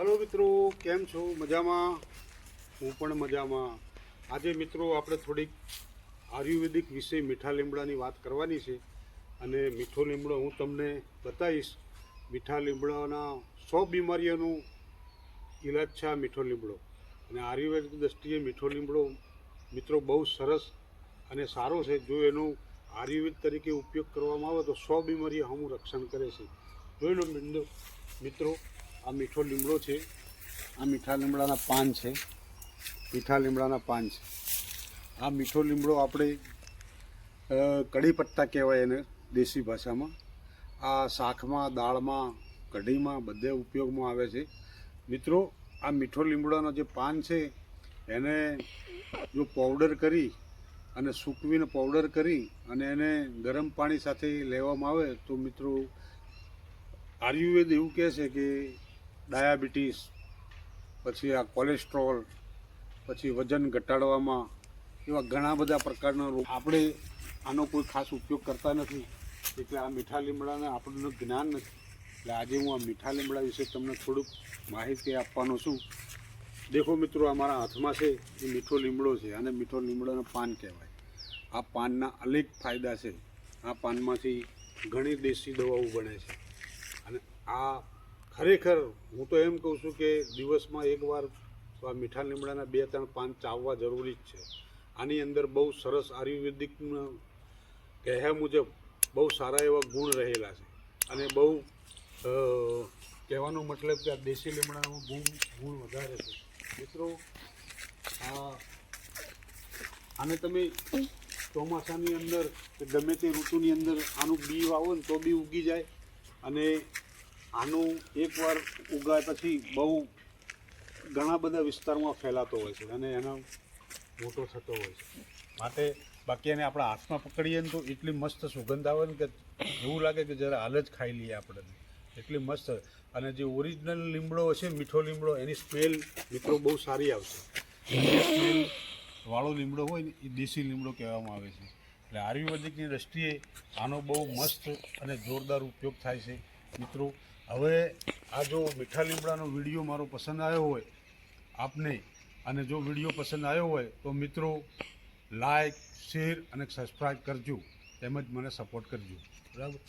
Hello मित्रों, केम छो? मजामां? हूँ पण मजामां। आजे मित्रों आपणे थोड़ीक आयुर्वेदिक विषय मीठा લીમડાની વાત કરવાની છે અને મીઠો લીમડો હું તમને બતાવીશ। મીઠા લીમડાના 100 બીમારીઓનો ઈલાજ છે આ મીઠો લીમડો અને આયુર્વેદિક દૃષ્ટિએ મીઠો લીમડો મિત્રો બહુ સરસ અને સારો છે। જો એનો આયુર્વેદ તરીકે ઉપયોગ કરવામાં આવે તો 100 બીમારી હમું રક્ષણ કરે છે। જોઈ લો મિત્રો, આ મીઠો લીમડો છે। આ મીઠા લીમડાના પાન છે। મીઠા લીમડાના પાન છે। આ મીઠો લીમડો આપણે કઢી પત્તા કહેવાય એને દેશી ભાષામાં। આ શાકમાં, દાળમાં, કઢીમાં બધે ઉપયોગમાં આવે છે। મિત્રો, આ મીઠો લીમડાનો જે પાન છે એને જો પાવડર કરી અને સૂકવીને પાવડર કરી અને એને ગરમ પાણી સાથે લેવામાં આવે તો મિત્રો આયુર્વેદ એવું કહે છે કે ડાયાબિટીસ, પછી આ કોલેસ્ટ્રોલ, પછી વજન ઘટાડવામાં એવા ઘણા બધા પ્રકારના રોગ। આપણે આનો કોઈ ખાસ ઉપયોગ કરતા નથી એટલે આ મીઠા લીમડાને આપણને જ્ઞાન નથી। એટલે આજે હું આ મીઠા લીમડા વિશે તમને થોડુંક માહિતી આપવાનો છું। દેખો મિત્રો, અમારા હાથમાં છે એ મીઠો લીમડો છે અને મીઠો લીમડાનો પાન કહેવાય। આ પાનના અનેક ફાયદા છે। આ પાનમાંથી ઘણી દેશી દવાઓ બને છે અને આ ખરેખર હું તો એમ કહું છું કે દિવસમાં એકવાર આ મીઠા લીમડાના 2-3 પાન ચાવવા જરૂરી જ છે। આની અંદર બહુ સરસ આયુર્વેદિકના કહ્યા મુજબ બહુ સારા એવા ગુણ રહેલા છે અને બહુ કહેવાનો મતલબ કે આ દેશી લીમડાનો ગુણ વધારે છે। મિત્રો, આને તમે ચોમાસાની અંદર કે ગમે તે ઋતુની અંદર આનું બી વાવો ને તો બી ઉગી જાય અને આનું એકવાર ઉગાય પછી બહુ ઘણા બધા વિસ્તારમાં ફેલાતો હોય છે અને એનો મોટો થતો હોય છે। માટે બાકી એને આપણા હાથમાં પકડીએ ને તો એટલી મસ્ત સુગંધ આવે ને કે એવું લાગે કે જરા હાલ જ ખાઈ લઈએ આપણે, એટલી મસ્ત। અને જે ઓરિજિનલ લીમડો હશે મીઠો લીમડો એની સ્મેલ મિત્રો બહુ સારી આવશે। સ્મેલ વાળો લીમડો હોય ને એ દેશી લીમડો કહેવામાં આવે છે। એટલે આયુર્વેદિકની દૃષ્ટિએ આનો બહુ મસ્ત અને જોરદાર ઉપયોગ થાય છે। મિત્રો, હવે આ જો મીઠા લીમડાનો વિડીયો મારો પસંદ આવ્યો હોય આપને, અને જો વિડીયો પસંદ આવ્યો હોય તો મિત્રો લાઈક, શેર અને સબસ્ક્રાઈબ કરજો, તેમજ મને સપોર્ટ કરજો, બરાબર।